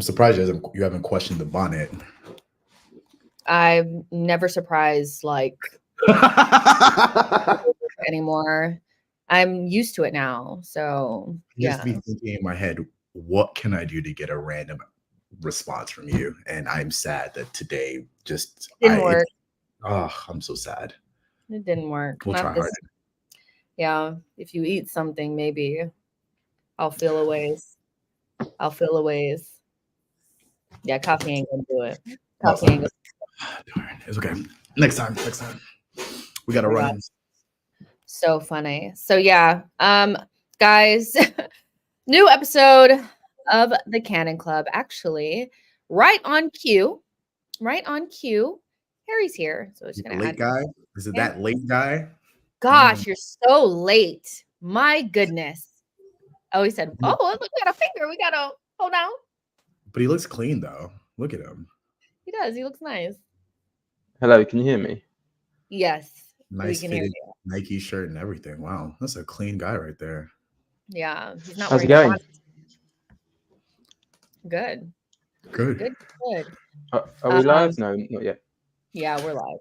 surprised you haven't questioned the bonnet. I'm never surprised anymore. I'm used to it now. So Just be thinking in my head, what can I do to get a random response from you? And I'm sad that today didn't work. I'm so sad. It didn't work. We'll try harder. Yeah, if you eat something, maybe I'll feel a ways. Yeah, coffee ain't gonna do it. Coffee ain't gonna. Darn, it's okay. Next time. We gotta run. So funny. So yeah, guys, new episode of the Cannon Club. Actually, right on cue. Harry's here, so it's gonna late guy. Is it that late guy? Gosh, you're so late. My goodness. Oh, he said, "Oh, look, we got a finger. We got a hold on." But he looks clean though. Look at him. He does. He looks nice. Hello, can you hear me? Yes. Nice fitted Nike shirt and everything. Wow, that's a clean guy right there. Yeah, he's not. How's it going? Good. Are we live? No, not yet. Yeah, we're live.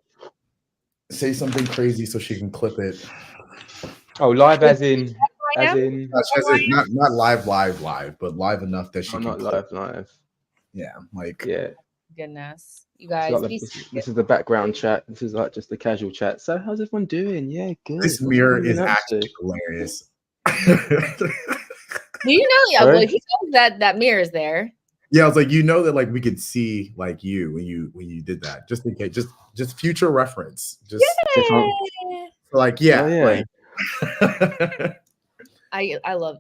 Say something crazy so she can clip it. Oh, live as in not live, but live enough that she can. Not live. Yeah, Goodness, you guys. This is the background chat. This is like just the casual chat. So, how's everyone doing? Yeah, good. This mirror is actually hilarious. Do you know? Yeah, well, he knows that mirror is there. Yeah, I was like, that we could see you when you did that, just in case, just future reference. Just I love.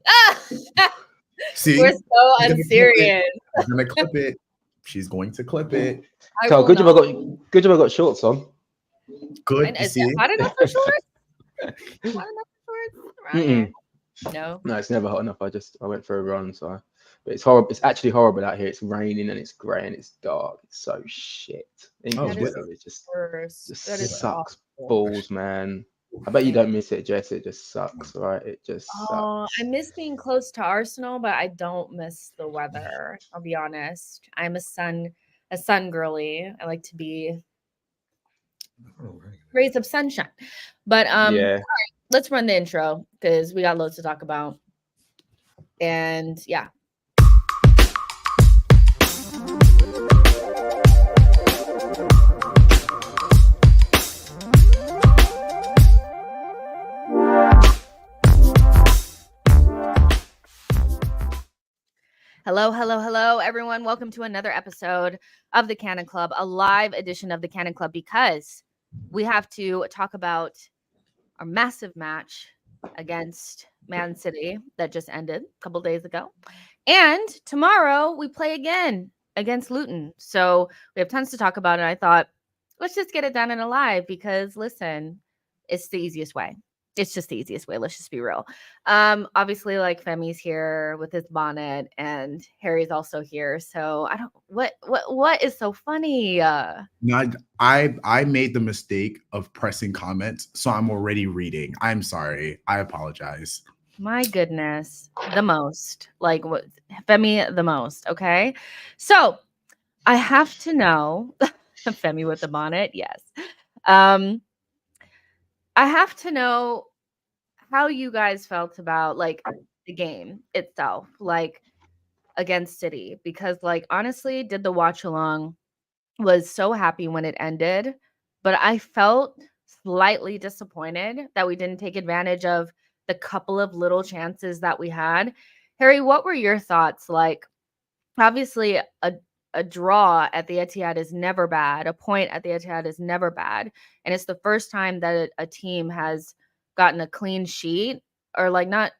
See, we're so unserious. I'm gonna clip it. She's going to clip it. So good job. I got shorts on. Good. Is it hot enough for shorts? No, it's never hot enough. I went for a run, so. But it's horrible. It's actually horrible out here. It's raining and it's grey and it's dark. It's so shit. It just sucks balls, man. I bet you don't miss it, Jess. It just sucks, right? It just sucks. I miss being close to Arsenal, but I don't miss the weather. I'll be honest. I'm a sun girly. I like to be rays of sunshine. But all right, let's run the intro because we got loads to talk about. And yeah. Hello, everyone. Welcome to another episode of the Cannon Club, a live edition of the Cannon Club, because we have to talk about our massive match against Man City that just ended a couple days ago. And tomorrow we play again against Luton. So we have tons to talk about. And I thought, let's just get it done in a live because, listen, it's the easiest way. It's just the easiest way. Let's just be real. Obviously, like Femi's here with his bonnet, and Harry's also here. So I don't. What is so funny? No, I made the mistake of pressing comments, so I'm already reading. I'm sorry. I apologize. My goodness, the most like what Femi the most. Okay, so I have to know Femi with the bonnet. Yes. I have to know how you guys felt about like the game itself, like against City, because like honestly, did the Watchalong, was so happy when it ended, but I felt slightly disappointed that we didn't take advantage of the couple of little chances that we had. Harry, what were your thoughts? Like, obviously, a draw at the Ethiad is never bad. A point at the Ethiad is never bad. And it's the first time that a team has gotten a clean sheet, or like not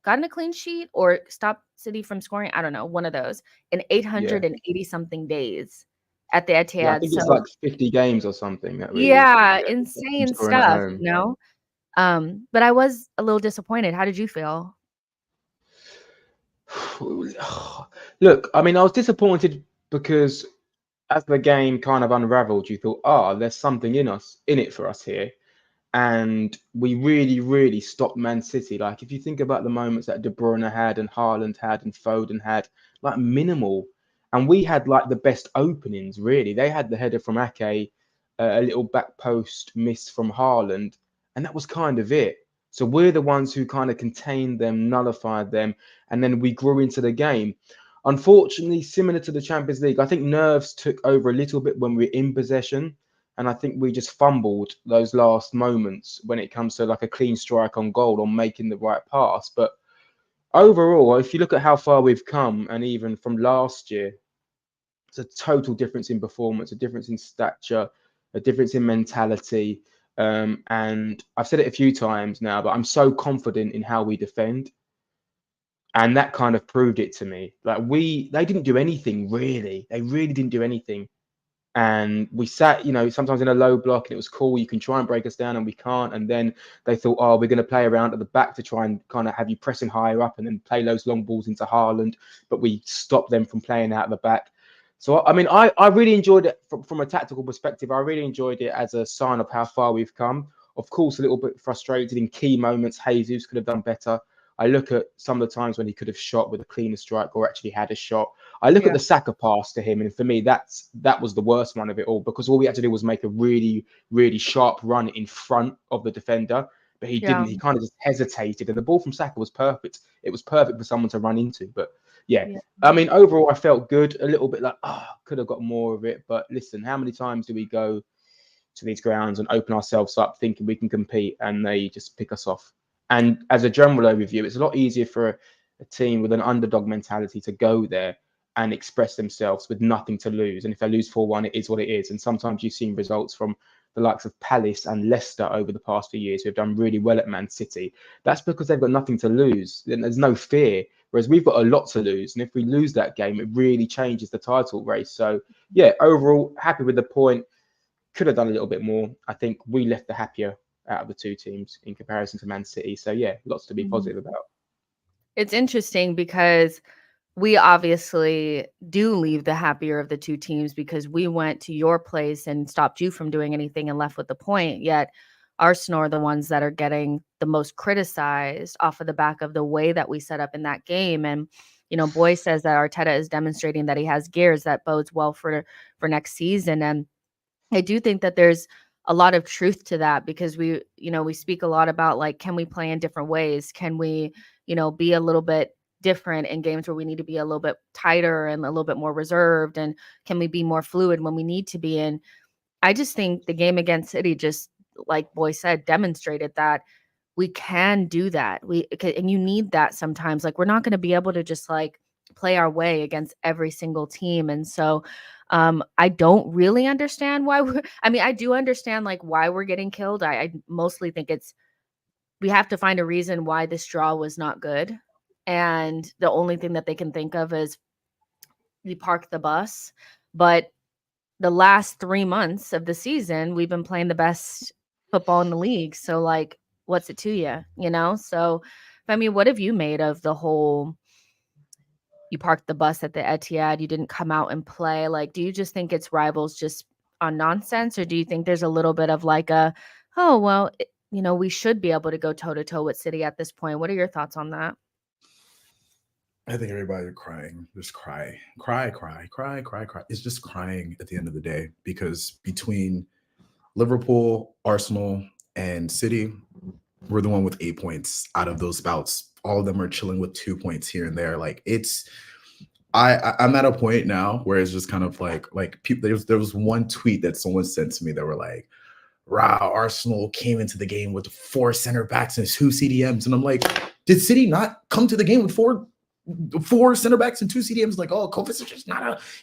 gotten a clean sheet or stopped City from scoring. I don't know, one of those in 880 something days at the Etihad. Yeah, I think it's like 50 games or something. Insane stuff, you know? But I was a little disappointed. How did you feel? Look, I mean, I was disappointed because as the game kind of unraveled, you thought, there's something in it for us here. And we really, really stopped Man City. Like, if you think about the moments that De Bruyne had and Haaland had and Foden had, like minimal. And we had like the best openings, really. They had the header from Ake, a little back post miss from Haaland, and that was kind of it. So we're the ones who kind of contained them, nullified them, and then we grew into the game. Unfortunately, similar to the Champions League, I think nerves took over a little bit when we were in possession. And I think we just fumbled those last moments when it comes to like a clean strike on goal or making the right pass. But overall, if you look at how far we've come, and even from last year, it's a total difference in performance, a difference in stature, a difference in mentality. And I've said it a few times now, but I'm so confident in how we defend. And that kind of proved it to me. Like they didn't do anything really. They really didn't do anything. And we sat, sometimes in a low block, and it was cool. You can try and break us down, and we can't. And then they thought, oh, we're going to play around at the back to try and kind of have you pressing higher up, and then play those long balls into Haaland. But we stopped them from playing out of the back. So, I mean, I really enjoyed it from a tactical perspective. I really enjoyed it as a sign of how far we've come. Of course, a little bit frustrated in key moments. Jesus could have done better. I look at some of the times when he could have shot with a cleaner strike or actually had a shot. I look at the Saka pass to him, and for me, that was the worst one of it all, because all we had to do was make a really, really sharp run in front of the defender, but he didn't. He kind of just hesitated, and the ball from Saka was perfect. It was perfect for someone to run into. But yeah. I mean, overall, I felt good. A little bit like, could have got more of it. But listen, how many times do we go to these grounds and open ourselves up thinking we can compete, and they just pick us off? And as a general overview, it's a lot easier for a team with an underdog mentality to go there and express themselves with nothing to lose. And if they lose 4-1, it is what it is. And sometimes you've seen results from the likes of Palace and Leicester over the past few years who have done really well at Man City. That's because they've got nothing to lose. Then there's no fear. Whereas we've got a lot to lose. And if we lose that game, it really changes the title race. So, yeah, overall, happy with the point. Could have done a little bit more. I think we left the happier out of the two teams in comparison to Man City. So, yeah, lots to be positive about. It's interesting because we obviously do leave the happier of the two teams, because we went to your place and stopped you from doing anything and left with the point. Yet Arsenal are the ones that are getting the most criticized off of the back of the way that we set up in that game. And, Boy says that Arteta is demonstrating that he has gears. That bodes well for next season. And I do think that there's a lot of truth to that, because we speak a lot about, like, can we play in different ways? Can we, be a little bit different in games where we need to be a little bit tighter and a little bit more reserved? And can we be more fluid when we need to be? And I just think the game against City, just like Boy said, demonstrated that we can do that. And you need that sometimes. Like, we're not going to be able to just like play our way against every single team. And so I don't really understand why I do understand like why we're getting killed. I mostly think we have to find a reason why this draw was not good. And the only thing that they can think of is we parked the bus. But the last 3 months of the season, we've been playing the best football in the league. So like, what's it to you? So, I mean, what have you made of the whole, you parked the bus at the Ethiad, you didn't come out and play? Like, do you just think it's rivals just on nonsense? Or do you think there's a little bit of like we should be able to go toe to toe with City at this point? What are your thoughts on that? I think everybody's crying. Just cry. It's just crying at the end of the day, because between Liverpool, Arsenal, and City, we're the one with 8 points out of those bouts. All of them are chilling with 2 points here and there. Like, I'm at a point now where it's just kind of like people. There was one tweet that someone sent to me that were like, "Wow, Arsenal came into the game with 4 center backs and 2 CDMs," and I'm like, did City not come to the game with 4 center backs and 2 CDMs? Like, oh, Kovacic is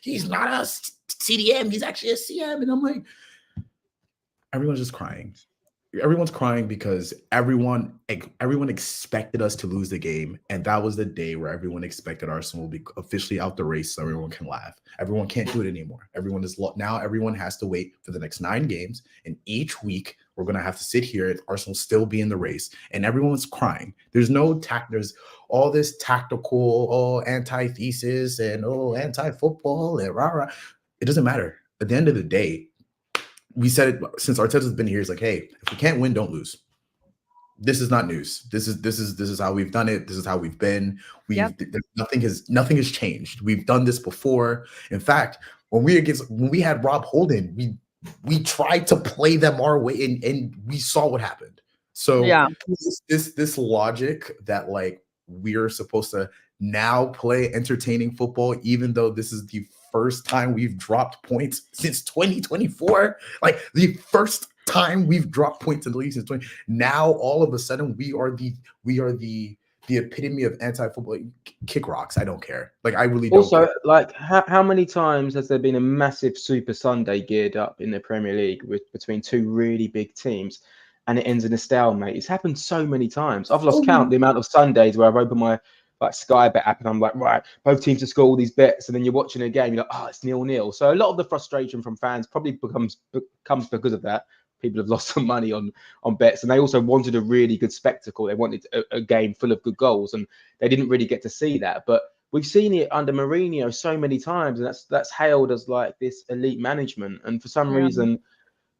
he's not a CDM, he's actually a CM. And I'm like, everyone's just crying. Everyone's crying because everyone expected us to lose the game, and that was the day where everyone expected Arsenal will be officially out the race, so everyone can laugh. Everyone can't do it anymore. Everyone has to wait for the next 9 games, and each week we're gonna have to sit here and Arsenal still be in the race, and everyone's crying. There's all this tactical antithesis and anti-football and rah. It doesn't matter. At the end of the day, we said it since Arteta's been here. He's like, hey, if we can't win, don't lose. This is not news. This is how we've done it. This is how we've been. Nothing has changed. We've done this before. In fact, when we had Rob Holding, we tried to play them our way, and we saw what happened. So this logic that like we're supposed to now play entertaining football, even though this is the first time we've dropped points since 2024, like the first time we've dropped points in the league since 20. Now all of a sudden we are the epitome of anti-football. Kick rocks. I don't care. Like I really don't. Also, like how many times has there been a massive Super Sunday geared up in the Premier League between two really big teams, and it ends in a stalemate? It's happened so many times. I've lost count the amount of Sundays where I've opened my Sky Bet app and I'm like, right, both teams to score all these bets, and then you're watching a game, you're like, oh, it's 0-0. So a lot of the frustration from fans probably comes because of that. People have lost some money on bets, and they also wanted a really good spectacle. They wanted a game full of good goals, and they didn't really get to see that. But we've seen it under Mourinho so many times, and that's hailed as like this elite management. And for some reason,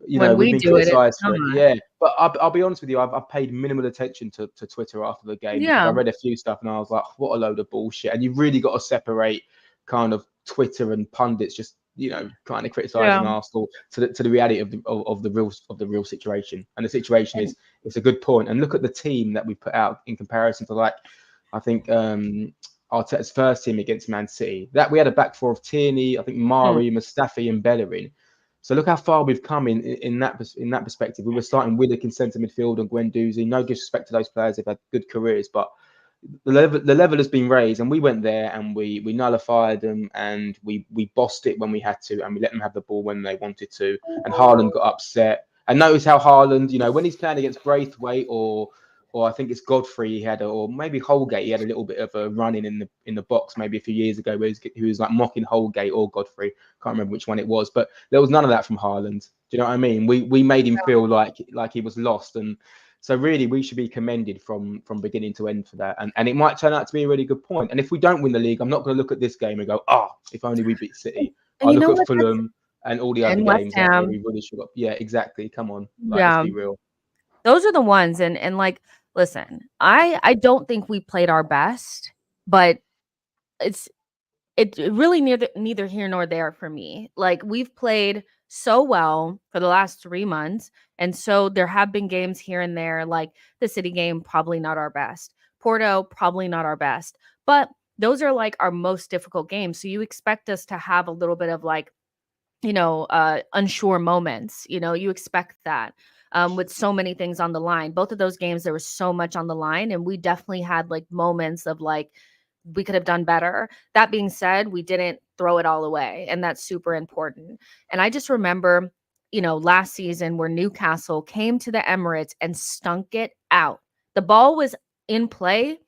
you know, we've been criticised for it. Yeah, but I'll be honest with you, I've paid minimal attention to Twitter after the game. Because I read a few stuff and I was like, what a load of bullshit. And you've really got to separate kind of Twitter and pundits just, you know, kind of criticising Arsenal to the reality of the real situation. And the situation is, it's a good point. And look at the team that we put out in comparison to, like, I think Arteta's first team against Man City. That we had a back four of Tierney, I think Mari, Mustafi, and Bellerin. So look how far we've come in that perspective. We were starting Willock in centre midfield and Guendouzi. No disrespect to those players; they've had good careers, but the level has been raised, and we went there and we nullified them, and we bossed it when we had to, and we let them have the ball when they wanted to. And Haaland got upset. And notice how Haaland, you know, when he's playing against Braithwaite or I think it's Godfrey, he had, or maybe Holgate, he had a little bit of a run-in in the box maybe a few years ago where he was like mocking Holgate or Godfrey. Can't remember which one it was, but there was none of that from Haaland. Do you know what I mean? We made him feel like he was lost, and so really we should be commended from beginning to end for that. And it might turn out to be a really good point. And if we don't win the league, I'm not going to look at this game and go, if only we beat City. I look at Fulham and all the other games that we really should have. Yeah, exactly. Come on, let's be real. Those are the ones, and like. Listen, I don't think we played our best, but it's really neither here nor there for me. Like, we've played so well for the last 3 months, and so there have been games here and there, like the City game, probably not our best. Porto, probably not our best. But those are like our most difficult games. So you expect us to have a little bit of like, you know, unsure moments. You know, you expect that. With so many things on the line. Both of those games, there was so much on the line, and we definitely had like moments of like, we could have done better. That being said, we didn't throw it all away, and that's super important. And I just remember, you know, last season where Newcastle came to the Emirates and stunk it out. The ball was in play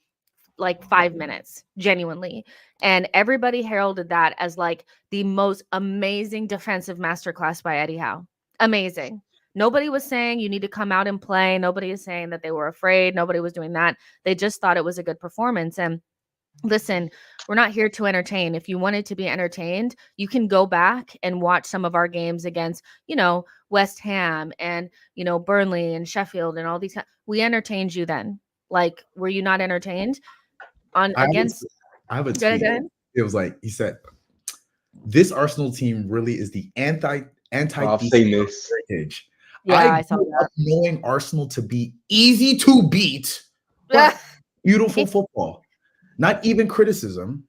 like 5 minutes, genuinely. And everybody heralded that as like the most amazing defensive masterclass by Eddie Howe. Amazing. Nobody was saying you need to come out and play. Nobody is saying that they were afraid. Nobody was doing that. They just thought it was a good performance. And listen, we're not here to entertain. If you wanted to be entertained, you can go back and watch some of our games against, you know, West Ham and, you know, Burnley and Sheffield and all these. We entertained you then. Like, were you not entertained? I have a tweet. It was like, he said, this Arsenal team really is the anti I've seen this heritage. Yeah, I saw that. Knowing Arsenal to be easy to beat, but beautiful football, not even criticism.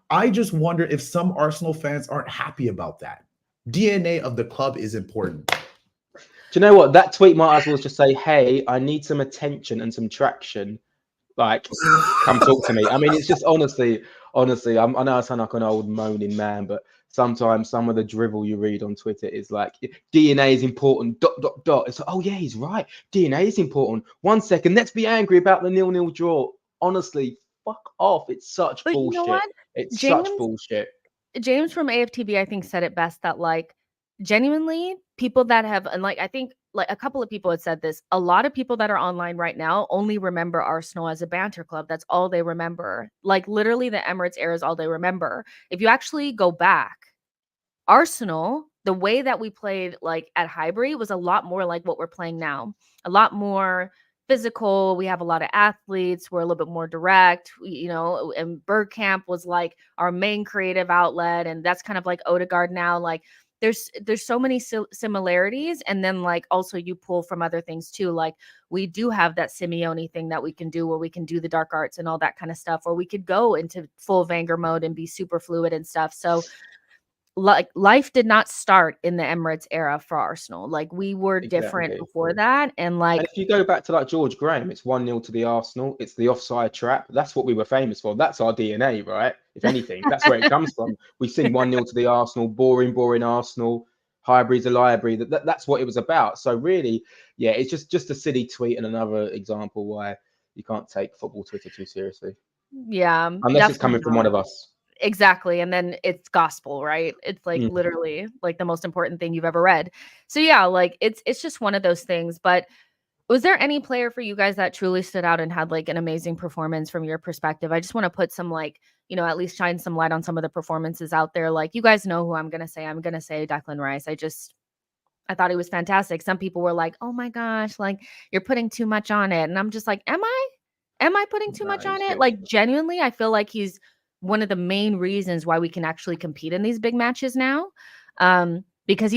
I just wonder if some Arsenal fans aren't happy about that. DNA of the club is important. Do you know what? That tweet might as well just say, hey, I need some attention and some traction. Like, come talk to me. I mean, it's just honestly, I know I sound like an old moaning man, but sometimes some of the drivel you read on Twitter is like, DNA is important, ... It's like, oh yeah, he's right. DNA is important. 1 second, let's be angry about the 0-0 draw. Honestly, fuck off. It's such bullshit. You know what? It's such bullshit. James from AFTV, I think, said it best that, like, genuinely, people that have, and like, I think like a couple of people had said this, a lot of people that are online right now only remember Arsenal as a banter club. That's all they remember. Like, literally the Emirates era is all they remember. If you actually go back, Arsenal, the way that we played like at Highbury was a lot more like what we're playing now. A lot more physical. We have a lot of athletes. We're a little bit more direct, and Bergkamp was like our main creative outlet. And that's kind of like Odegaard now. Like there's so many similarities. And then like also you pull from other things too. Like we do have that Simeone thing that we can do where we can do the dark arts and all that kind of stuff, or we could go into full Wenger mode and be super fluid and stuff. So like life did not start in the Emirates era for Arsenal. Like we were different before that. And like, and if you go back to like George Graham, it's 1-0 to the Arsenal. It's the offside trap. That's what we were famous for. That's our DNA, right? If anything, that's where it comes from. We sing 1-0 to the Arsenal, boring Arsenal. Highbury's a library. That's what it was about. So really, yeah, it's just a silly tweet and another example why you can't take football Twitter too seriously. Yeah, unless it's coming from one of us. Exactly. And then it's gospel, right? It's like literally like the most important thing you've ever read. So yeah, like it's just one of those things. But was there any player for you guys that truly stood out and had like an amazing performance from your perspective? I just want to put some like, at least shine some light on some of the performances out there. Like you guys know who I'm going to say. I'm going to say Declan Rice. I thought he was fantastic. Some people were like, oh my gosh, like you're putting too much on it. And I'm just like, am I putting too much on it? Like genuinely, I feel like he's one of the main reasons why we can actually compete in these big matches now. Because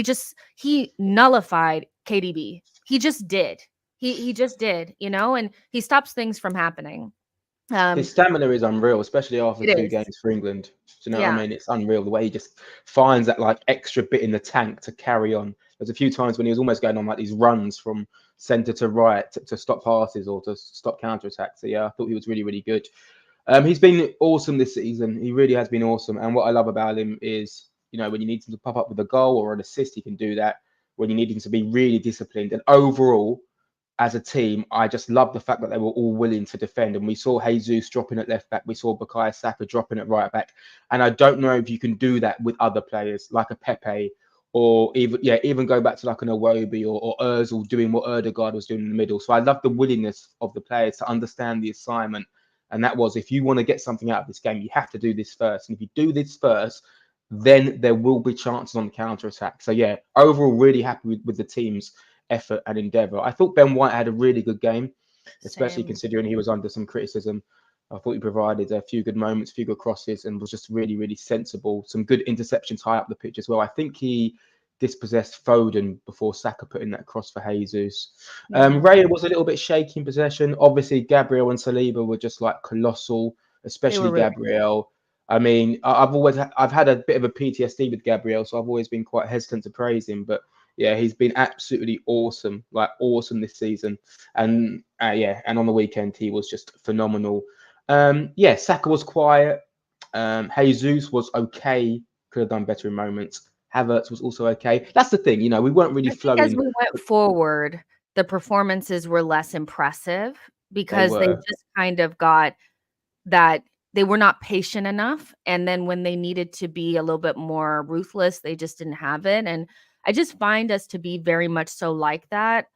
he nullified KDB. He just did. He just did, and he stops things from happening. His stamina is unreal, especially after 2 games for England. Do you know what I mean? It's unreal the way he just finds that like extra bit in the tank to carry on. There's a few times when he was almost going on like these runs from centre to right to stop passes or to stop counter attacks. So yeah, I thought he was really, really good. He's been awesome this season. He really has been awesome. And what I love about him is, when you need him to pop up with a goal or an assist, he can do that. When you need him to be really disciplined. And overall, as a team, I just love the fact that they were all willing to defend. And we saw Jesus dropping at left back. We saw Bukayo Saka dropping at right back. And I don't know if you can do that with other players like a Pepe or even go back to like an Iwobi or Ozil doing what Odegaard was doing in the middle. So I love the willingness of the players to understand the assignment. And that was, if you want to get something out of this game, you have to do this first. And if you do this first, then there will be chances on the counter attack. So yeah, overall, really happy with the team's effort and endeavour. I thought Ben White had a really good game, especially considering he was under some criticism. I thought he provided a few good moments, a few good crosses, and was just really, really sensible. Some good interceptions high up the pitch as well. I think he dispossessed Foden before Saka put in that cross for Jesus. Raya was a little bit shaky in possession. Obviously, Gabriel and Saliba were just like colossal, especially Gabriel. I mean, I've had a bit of a PTSD with Gabriel, so I've always been quite hesitant to praise him. But yeah, he's been absolutely awesome, like awesome this season. And and on the weekend he was just phenomenal. Saka was quiet. Jesus was okay. Could have done better in moments. Havertz was also okay. That's the thing, we weren't really flowing. As we went forward, the performances were less impressive because they just kind of got that they were not patient enough. And then when they needed to be a little bit more ruthless, they just didn't have it. And I just find us to be very much so like that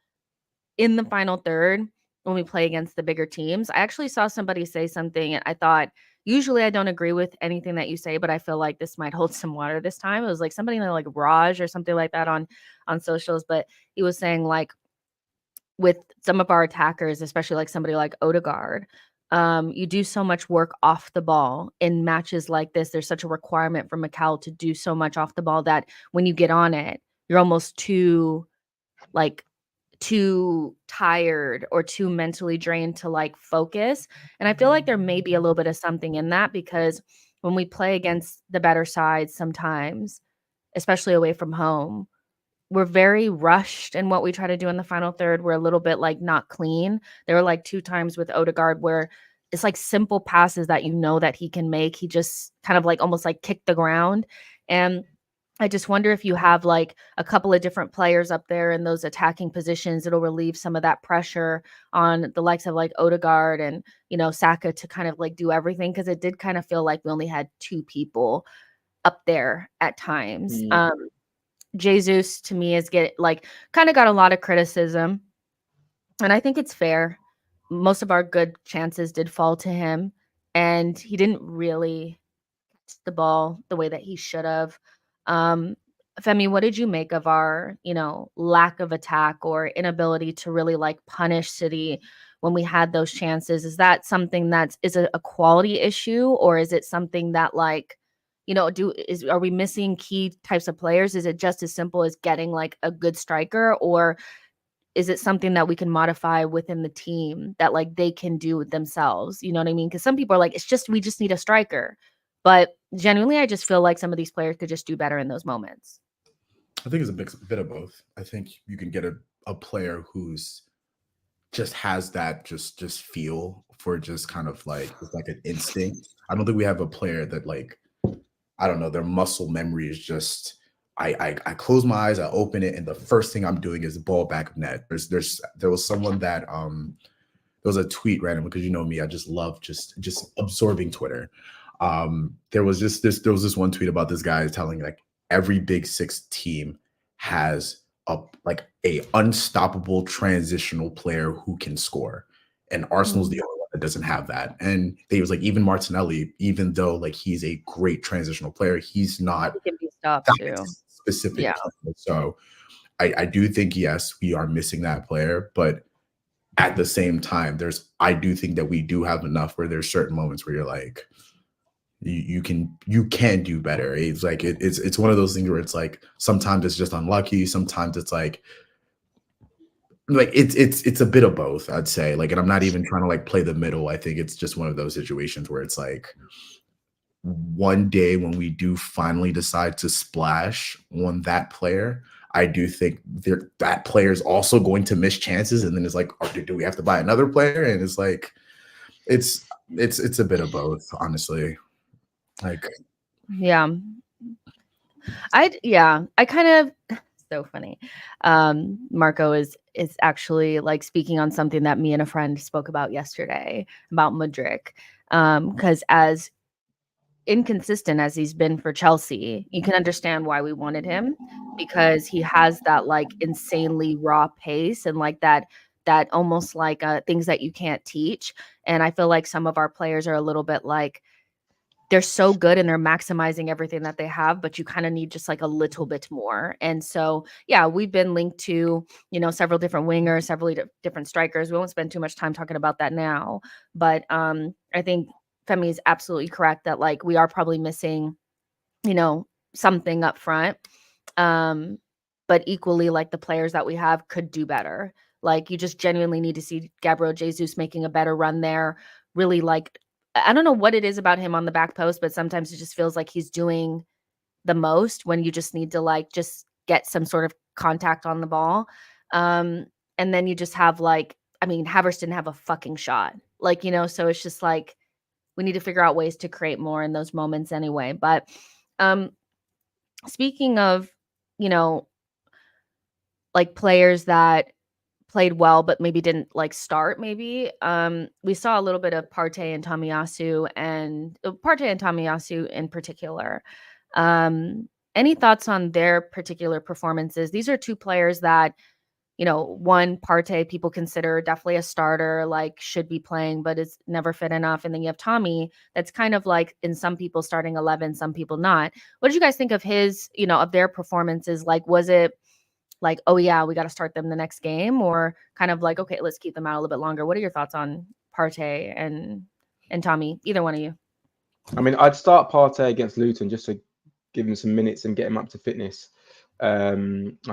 in the final third when we play against the bigger teams. I actually saw somebody say something, and I thought, usually I don't agree with anything that you say, but I feel like this might hold some water this time. It was like somebody like Raj or something like that on socials, but he was saying like with some of our attackers, especially like somebody like Odegaard, you do so much work off the ball in matches like this. There's such a requirement for Mikel to do so much off the ball that when you get on it, you're almost too tired or too mentally drained to like focus. And I feel like there may be a little bit of something in that because when we play against the better sides sometimes, especially away from home, we're very rushed in what we try to do in the final third. We're a little bit like not clean. There were like 2 times with Odegaard where it's like simple passes that that he can make. He just kind of like almost like kicked the ground. And I just wonder if you have like a couple of different players up there in those attacking positions, it'll relieve some of that pressure on the likes of like Odegaard and, Saka to kind of like do everything. Cause it did kind of feel like we only had 2 people up there at times. Jesus to me is kind of got a lot of criticism. And I think it's fair. Most of our good chances did fall to him. And he didn't really catch the ball the way that he should have. Femi, what did you make of our, lack of attack or inability to really like punish City when we had those chances. Is that something is it a quality issue, or is it something that like, are we missing key types of players? Is it just as simple as getting like a good striker, or is it something that we can modify within the team that like they can do themselves? You know what I mean? Because some people are like, we just need a striker. But genuinely, I just feel like some of these players could just do better in those moments. I think it's a bit of both. I think you can get a player who's just has that just feel for just kind of like it's like an instinct. I don't think we have a player that like, I don't know, their muscle memory is just I close my eyes, I open it, and the first thing I'm doing is ball back of net. There was someone that there was a tweet random, because you know me, I just love just absorbing Twitter. There was this one tweet about this guy telling like every Big Six team has a unstoppable transitional player who can score, and Arsenal's the only one that doesn't have that. And he was like, even Martinelli, even though like he's a great transitional player, he's not he can be stopped too. Specific. Yeah. So I do think, yes, we are missing that player, but at the same time, I do think that we do have enough where there's certain moments where you're like, you can do better. It's like it's one of those things where it's like sometimes it's just unlucky, sometimes it's like it's a bit of both, I'd say. Like, and I'm not even trying to like play the middle. I think it's just one of those situations where it's like one day when we do finally decide to splash on that player, I do think that player is also going to miss chances, and then it's like, do we have to buy another player? And it's like it's a bit of both, honestly. Like, yeah, I kind of so funny. Marco is actually like speaking on something that me and a friend spoke about yesterday about Mudryk, because as inconsistent as he's been for Chelsea, you can understand why we wanted him, because he has that like insanely raw pace and like that almost like things that you can't teach. And I feel like some of our players are a little bit like, they're so good and they're maximizing everything that they have, but you kind of need just like a little bit more. And so, yeah, we've been linked to, several different wingers, several different strikers. We won't spend too much time talking about that now, but I think Femi is absolutely correct that like we are probably missing, something up front. But equally, like the players that we have could do better. Like you just genuinely need to see Gabriel Jesus making a better run there. Really, like, I don't know what it is about him on the back post, but sometimes it just feels like he's doing the most when you just need to like just get some sort of contact on the ball. And then you just have like, I mean, Havertz didn't have a fucking shot. Like, so it's just like we need to figure out ways to create more in those moments anyway. But speaking of, like players that played well but maybe didn't like start, maybe we saw a little bit of Partey and Tomiyasu in particular. Any thoughts on their particular performances? These are two players that, one, Partey, people consider definitely a starter, like should be playing, but is never fit enough. And then you have Tommy, that's kind of like in some people starting 11, some people not. What did you guys think of of their performances? Like, was it like, oh yeah, we got to start them the next game, or kind of like, okay, let's keep them out a little bit longer? What are your thoughts on Partey and Tommy? Either one of you. I mean, I'd start Partey against Luton just to give him some minutes and get him up to fitness. I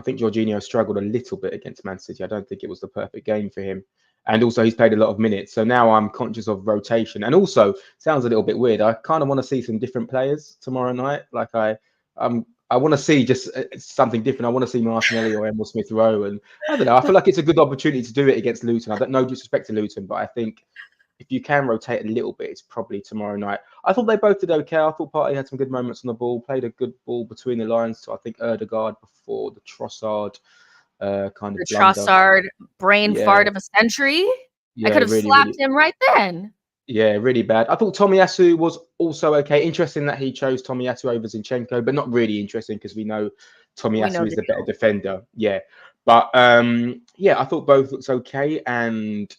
think Jorginho struggled a little bit against Man City. I don't think it was the perfect game for him. And also he's played a lot of minutes. So now I'm conscious of rotation. And also, sounds a little bit weird, I kind of want to see some different players tomorrow night. Like I want to see just something different. I want to see Martinelli or Emil Smith-Rowe. And I don't know, I feel like it's a good opportunity to do it against Luton. I don't know, disrespect to Luton, but I think if you can rotate a little bit, it's probably tomorrow night. I thought they both did okay. I thought Partey had some good moments on the ball, played a good ball between the lines to, I think, Erdegaard before the Trossard kind of blunder. Trossard brain fart of a century. Yeah, I could have slapped him right then. Yeah, really bad. I thought Tomiyasu was also okay. Interesting that he chose Tomiyasu over Zinchenko, but not really interesting because we know Tomiyasu is the better defender. Yeah. But I thought both looked okay. And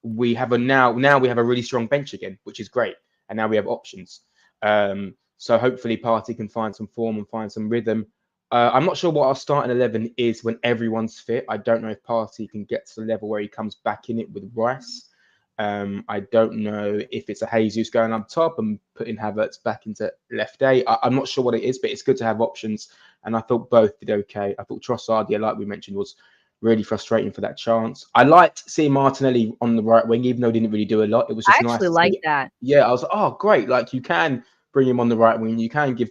we have now we have a really strong bench again, which is great. And now we have options. So hopefully Partey can find some form and find some rhythm. I'm not sure what our starting 11 is when everyone's fit. I don't know if Partey can get to the level where he comes back in it with Rice. I don't know if it's a Jesus going up top and putting Havertz back into left A. I'm not sure what it is, but it's good to have options. And I thought both did okay. I thought Trossard, like we mentioned, was really frustrating for that chance. I liked seeing Martinelli on the right wing, even though he didn't really do a lot. It was just I nice. actually like that. Yeah, I was like, oh, great. Like, you can bring him on the right wing. You can give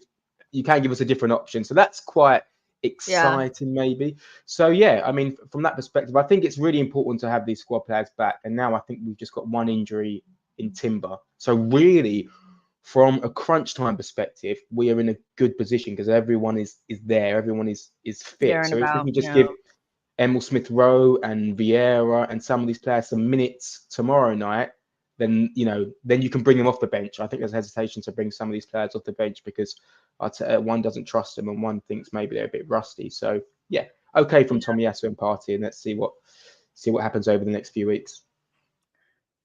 us a different option. So that's quite exciting, maybe. So yeah, I mean, from that perspective, I think it's really important to have these squad players back. And now I think we've just got one injury in Timber. So really, from a crunch time perspective, we are in a good position because everyone is there, everyone is fit. So if we can just give Emil Smith-Rowe and Vieira and some of these players some minutes tomorrow night, then then you can bring them off the bench. I think there's hesitation to bring some of these players off the bench because one doesn't trust them and one thinks maybe they're a bit rusty. So yeah, okay from Tomiyasu and Partey, and let's see what happens over the next few weeks.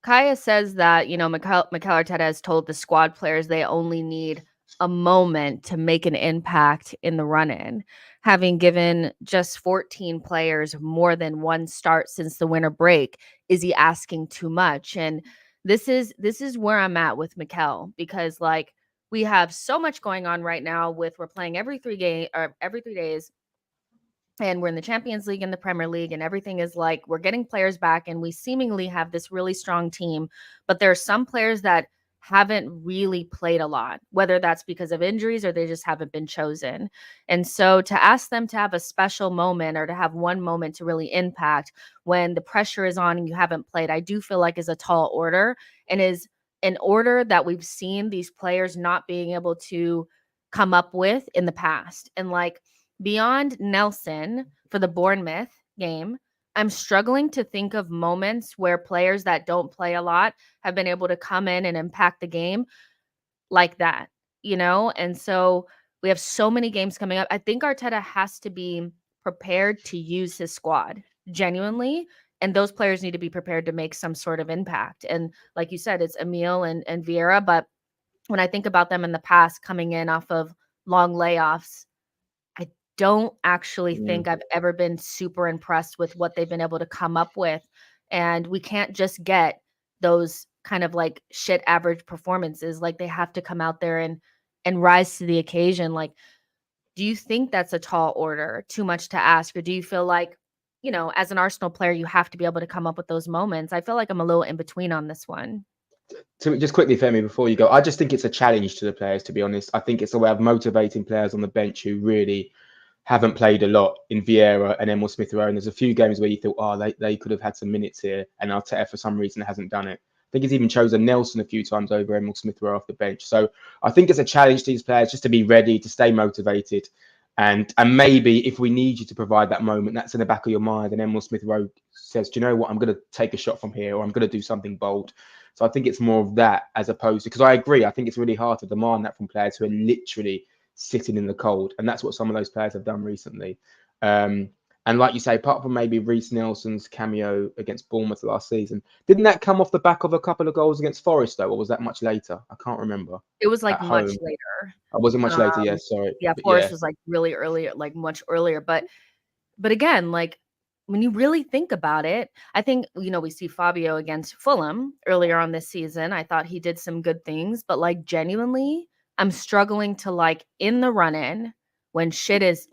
Kaya says that, Mikel Arteta has told the squad players they only need a moment to make an impact in the run-in. Having given just 14 players more than one start since the winter break, is he asking too much? And this is where I'm at with Mikel, because we have so much going on right now we're playing every 3 days. And we're in the Champions League and the Premier League, and everything is we're getting players back and we seemingly have this really strong team. But there are some players that haven't really played a lot, whether that's because of injuries or they just haven't been chosen. And so to ask them to have a special moment or to have one moment to really impact when the pressure is on and you haven't played, I do feel like is a tall order, and is an order that we've seen these players not being able to come up with in the past. And beyond Nelson for the Bournemouth game, I'm struggling to think of moments where players that don't play a lot have been able to come in and impact the game like that, And so we have so many games coming up. I think Arteta has to be prepared to use his squad genuinely, and those players need to be prepared to make some sort of impact. And like you said, it's Emil and Vieira, but when I think about them in the past coming in off of long layoffs, don't actually think I've ever been super impressed with what they've been able to come up with. And we can't just get those kind of shit average performances. They have to come out there and rise to the occasion. Do you think that's a tall order, too much to ask? Or do you feel as an Arsenal player, you have to be able to come up with those moments? I feel like I'm a little in between on this one. Just quickly, Femi, before you go, I just think it's a challenge to the players, to be honest. I think it's a way of motivating players on the bench who really haven't played a lot in Vieira and Emil Smith-Rowe. And there's a few games where you thought, they could have had some minutes here, and Arteta for some reason hasn't done it. I think he's even chosen Nelson a few times over Emil Smith-Rowe off the bench. So I think it's a challenge to these players just to be ready, to stay motivated. And maybe if we need you to provide that moment, that's in the back of your mind. And Emil Smith-Rowe says, do you know what? I'm going to take a shot from here, or I'm going to do something bold. So I think it's more of that as opposed to, because I agree, I think it's really hard to demand that from players who are literally sitting in the cold, and that's what some of those players have done recently. And like you say, apart from maybe Reece Nelson's cameo against Bournemouth last season, didn't that come off the back of a couple of goals against Forest though, or was that much later? I can't remember. It was much later. I wasn't much later. Yeah, sorry. Yeah, Forest was really early, much earlier. But again, when you really think about it, I think we see Fabio against Fulham earlier on this season. I thought he did some good things, but genuinely, I'm struggling to in the run-in when shit is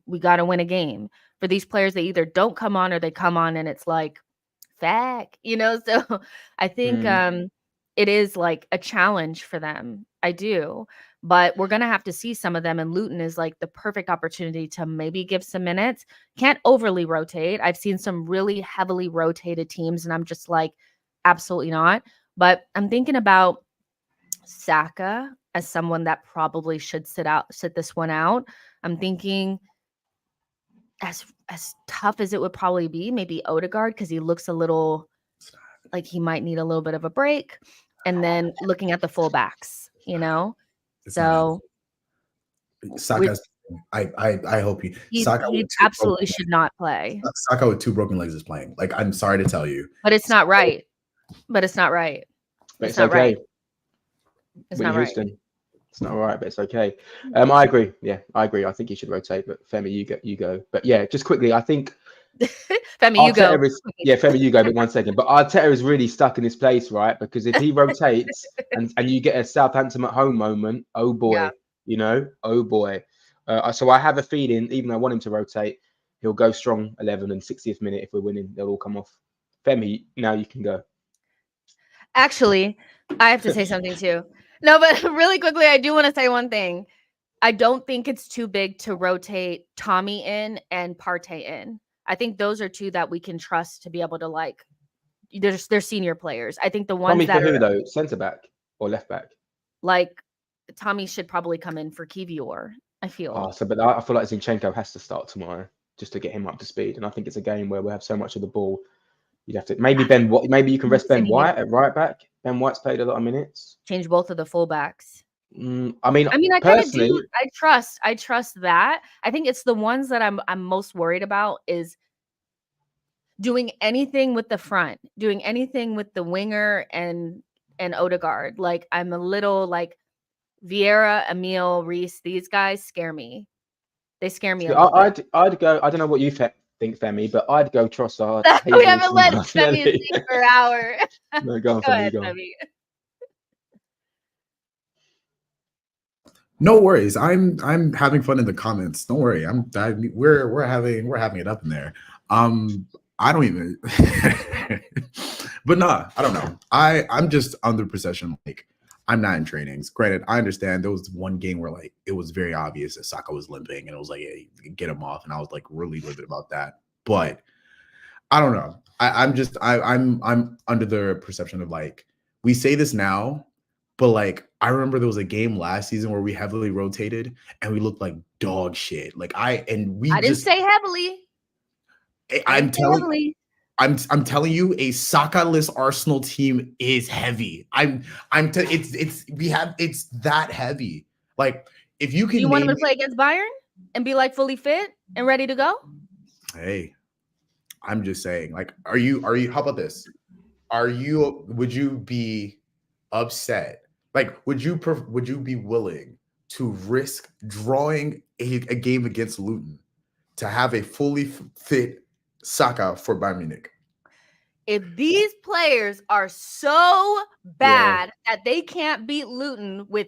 we got to win a game. For these players, they either don't come on or they come on and it's fact, So I think it is a challenge for them. I do. But we're going to have to see some of them. And Luton is the perfect opportunity to maybe give some minutes. Can't overly rotate. I've seen some really heavily rotated teams and I'm just absolutely not. But I'm thinking about Saka as someone that probably should sit this one out. I'm thinking as tough as it would probably be, maybe Odegaard, because he looks a little like he might need a little bit of a break. And then looking at the fullbacks, so Saka's. I hope he absolutely should not play. Saka with 2 broken legs is playing. I'm sorry to tell you, but it's not right. It's not right. It's okay. It's not right. It's not all right, but it's okay. I agree. Yeah, I agree. I think you should rotate, but Femi, you go. But yeah, just quickly, I think Femi, you go. Femi, you go. But 1 second. But Arteta is really stuck in this place, right? Because if he rotates and you get a Southampton at home moment, oh boy, oh boy. So I have a feeling, even though I want him to rotate, he'll go strong 11 and 60th minute. If we're winning, they'll all come off. Femi, now you can go. Actually, I have to say something too. No, but really quickly, I do want to say one thing. I don't think it's too big to rotate Tommy in and Partey in. I think those are two that we can trust to be able to they're senior players. I think the ones Tommy that for who though? Centre back or left back? Like Tommy should probably come in for Kivior, I feel. But I feel like Zinchenko has to start tomorrow just to get him up to speed. And I think it's a game where we have so much of the ball. You'd have to maybe you can rest Ben White at right back. Ben White's played a lot of minutes. Change both of the fullbacks. I mean, I personally, kind of do. I trust that. I think it's the ones that I'm most worried about is doing anything with the front, doing anything with the winger and Odegaard. Like I'm a little like Vieira, Emile, Reece. These guys scare me. They scare me. I'd go. I don't know what you think, Femi, but I'd go Trossard. We haven't let Femi speak for an hour. No, go on, Femi. Go on. Femi. No worries. I'm having fun in the comments. Don't worry. We're having it up in there. I don't even but nah, I don't know. I'm just under the perception like I'm not in trainings. Granted, I understand there was one game where like it was very obvious that Saka was limping and it was like, hey, get him off. And I was like really livid about that. But I don't know. I'm under the perception of like we say this now, but like I remember there was a game last season where we heavily rotated and we looked like dog shit. Like I didn't say heavily. I'm telling you, a Saka-less Arsenal team is heavy. It's that heavy. Like if you can, you want him to play against Bayern and be like fully fit and ready to go. Hey, I'm just saying. Like, are you? How about this? Would you be upset? Like, would you be willing to risk drawing a game against Luton to have a fully fit Saka for Bayern Munich? If these players are so bad that they can't beat Luton with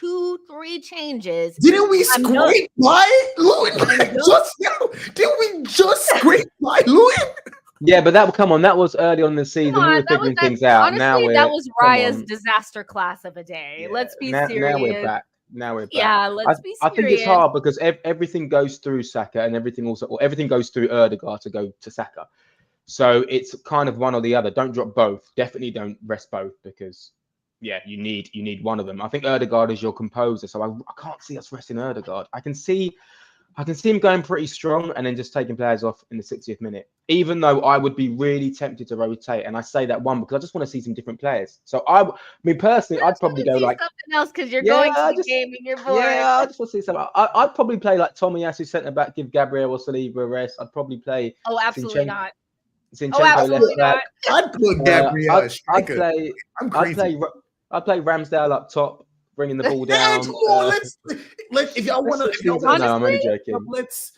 2-3 changes, didn't we scrape by Luton? Didn't we just scrape by Luton? Yeah, but that was early on in the season. We were figuring things out. Honestly, that was Raya's disaster class of a day. Yeah. Let's be serious. Now we're back. Yeah, let's be serious. I think it's hard because everything goes through Saka and everything goes through Odegaard to go to Saka. So it's kind of one or the other. Don't drop both. Definitely don't rest both because you need one of them. I think Odegaard is your composer, so I can't see us resting Odegaard. I can see him going pretty strong and then just taking players off in the 60th minute. Even though I would be really tempted to rotate, and I say that because I just want to see some different players. So I mean, personally, I'd probably go like something else because you're going to the game and you're bored. Yeah, I just want to see something. I'd probably play like Tomiyasu centre back, give Gabriel or Saliba a rest. I'd probably play. Oh, absolutely not. Zinchenko left back. I'd put Gabriel as striker. I'm crazy. I'd play Ramsdale up top, bringing the ball down. Come on, let's if y'all want to. No, I'm only joking. Let's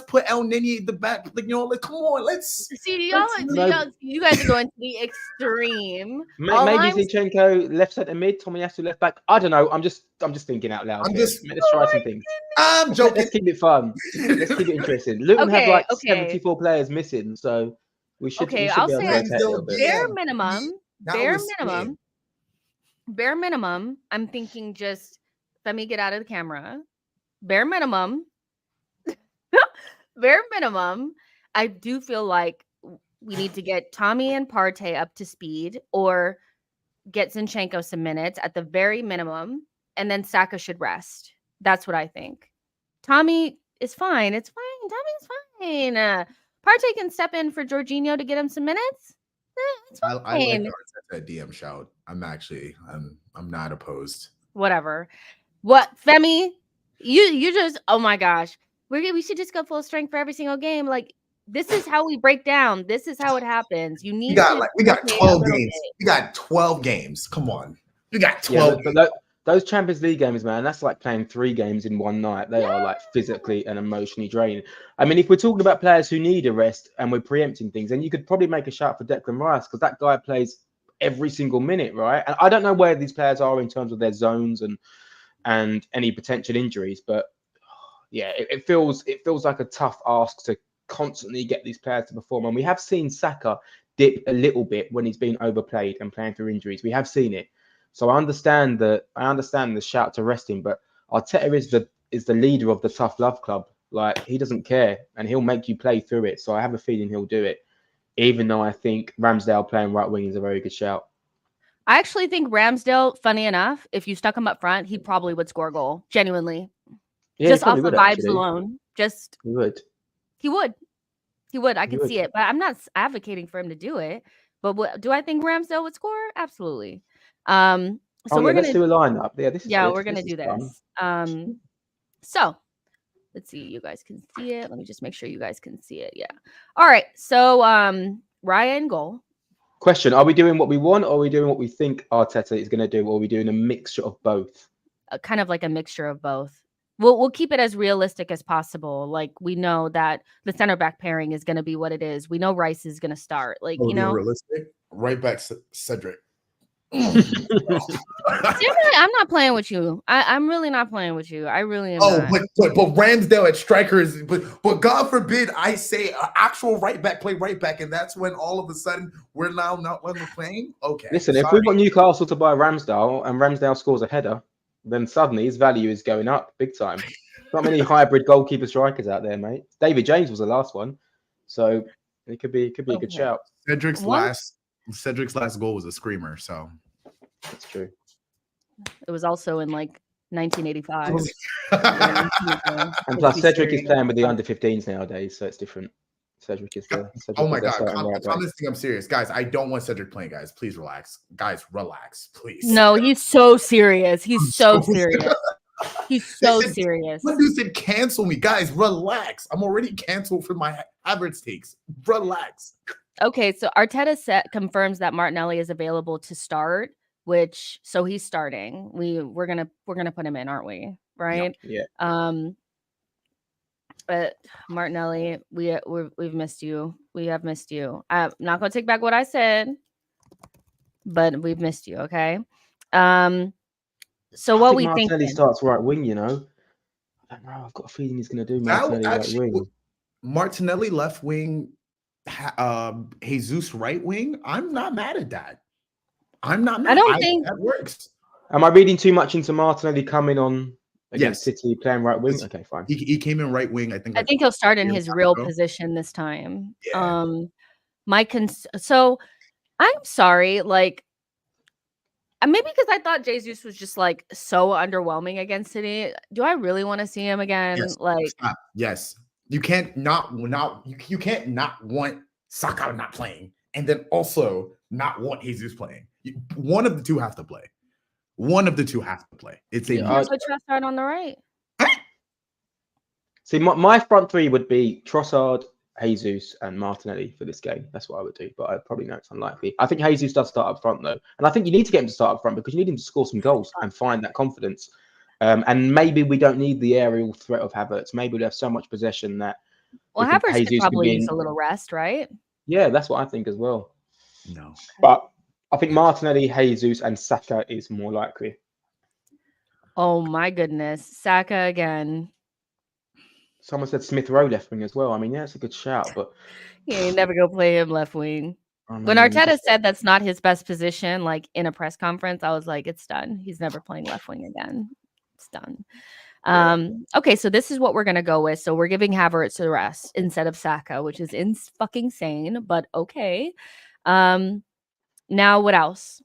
put El Nini at the back. Like, come on, let's see. You guys are going to the extreme. Maybe Zinchenko left centre mid, Tomiyasu left back. I don't know. I'm just thinking out loud. Let's try some things. I'm joking. Let's keep it fun. Let's keep it interesting. Luton have like 74 players missing, so we should. Okay, I'll say bare minimum. I'm thinking just let me get out of the camera. Bare minimum, I do feel like we need to get Tommy and Partey up to speed or get Zinchenko some minutes at the very minimum, and then Saka should rest. That's what I think. Tommy is fine. It's fine. Tommy's fine. Partey can step in for Jorginho to get him some minutes. It's fine. I like that DM shout. I'm not opposed. Whatever. What, Femi? You just, oh my gosh. We should just go full strength for every single game. Like, this is how we break down. This is how it happens. We got 12 games. We got 12 games. Come on. We got 12. Yeah, Those Champions League games, man, that's like playing 3 games in one night. They are like physically and emotionally draining. I mean, if we're talking about players who need a rest and we're preempting things, then you could probably make a shout for Declan Rice because that guy plays every single minute, right? And I don't know where these players are in terms of their zones and any potential injuries, but yeah, it feels like a tough ask to constantly get these players to perform. And we have seen Saka dip a little bit when he's been overplayed and playing through injuries. We have seen it. So I understand the shout to rest him, but Arteta is the leader of the tough love club. Like, he doesn't care and he'll make you play through it. So I have a feeling he'll do it, even though I think Ramsdale playing right wing is a very good shout. I actually think Ramsdale, funny enough, if you stuck him up front, he probably would score a goal. Genuinely. Yeah, just off of vibes alone. He would. I can see it, but I'm not advocating for him to do it. But do I think Ramsdale would score? Absolutely. So let's do a lineup. Yeah, we're gonna do this. So let's see. You guys can see it. Let me just make sure you guys can see it. Yeah. All right. So Ryan goal. Question: are we doing what we want, or are we doing what we think Arteta is going to do, or are we doing a mixture of both? Kind of like a mixture of both. We'll keep it as realistic as possible. Like, we know that the center back pairing is going to be what it is. We know Rice is going to start. Like, realistic. Right back, Cedric. Seriously, I'm not playing with you. I'm really not playing with you. I really am. Not. But Ramsdale at strikers. But God forbid I say actual right back play right back, and that's when all of a sudden we're now not when we're playing. Okay. Listen, if we want Newcastle to buy Ramsdale and Ramsdale scores a header, then suddenly his value is going up big time. Not many hybrid goalkeeper strikers out there, mate. David James was the last one, so it could be a good shout. Cedric's last goal was a screamer, so that's true. It was also in like 1985. And plus, Cedric is playing with the under-15s nowadays, so it's different. Cedric is the. Oh my God! I'm serious, guys. I don't want Cedric playing, guys. Please relax, guys. Relax, please. No, he's so serious. He's so serious. He's so serious. One dude said, "Cancel me, guys. Relax. I'm already canceled for my Havertz takes. Relax." Okay, so Arteta confirms that Martinelli is available to start, so he's starting. We're gonna put him in, aren't we? Right? Yeah. But Martinelli, we've missed you. We have missed you. I'm not gonna take back what I said, but we've missed you. Okay. So what we think? Martinelli starts right wing. I don't know. I've got a feeling he's gonna do Martinelli right wing. Martinelli left wing. Jesus right wing. I'm not mad at that. I'm not mad. I don't think that works. Am I reading too much into Martinelli coming on against City playing right wing? Okay, fine. He came in right wing. I think he'll start in his real position this time. Yeah. So I'm sorry, like maybe because I thought Jesus was just like so underwhelming against City. Do I really want to see him again? Yes. Yes. You can't not want Saka not playing and then also not want Jesus playing. One of the two have to play. It's a Trossard on the right. See, my front three would be Trossard, Jesus, and Martinelli for this game. That's what I would do, but I probably know it's unlikely. I think Jesus does start up front though, and I think you need to get him to start up front because you need him to score some goals and find that confidence. And maybe we don't need the aerial threat of Havertz. Maybe we have so much possession that. Well, Havertz could probably use a little rest, right? Yeah, that's what I think as well. No, but I think Martinelli, Jesus, and Saka is more likely. Oh my goodness, Saka again. Someone said Smith Rowe left wing as well. I mean, yeah, it's a good shout, but you never go play him left wing. When Arteta said that's not his best position, like in a press conference, I was like, it's done. He's never playing left wing again. It's done. Okay, so this is what we're gonna go with. So we're giving Havertz the rest instead of Saka, which is fucking sane, but okay. Now what else?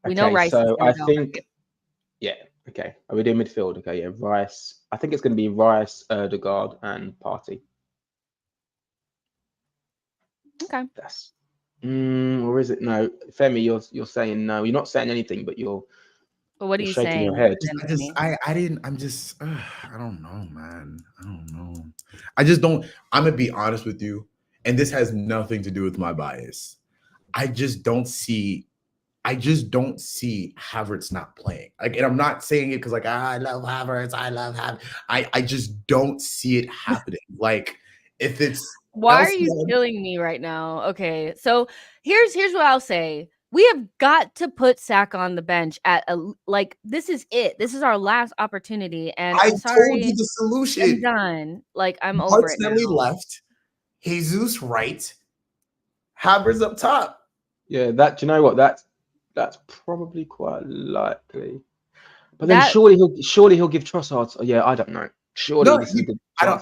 We know Rice. So I think, yeah. Okay, are we doing midfield? Okay, yeah, Rice. I think it's going to be Rice, Ødegaard, and Partey. Okay. That's. Or is it no? Femi, you're saying no. You're not saying anything, but you're. But what are you shaking saying? Your head. I don't know, man. I don't know. I just don't. I'm gonna be honest with you, and this has nothing to do with my bias. I just don't see I just don't see Havertz not playing. Like, and I'm not saying it because like I love Havertz, I love Havertz. I just don't see it happening. Like if it's why are you killing me right now? Okay, so here's what I'll say. We have got to put Saka on the bench at like this is it. This is our last opportunity, and I'm sorry. told you the solution. I'm done. Like I'm over it now. Martinelli left, Jesus right, Havertz up top. Yeah, do you know what? That's probably quite likely. But then surely he'll give Trossard. Yeah, I don't know. Surely no,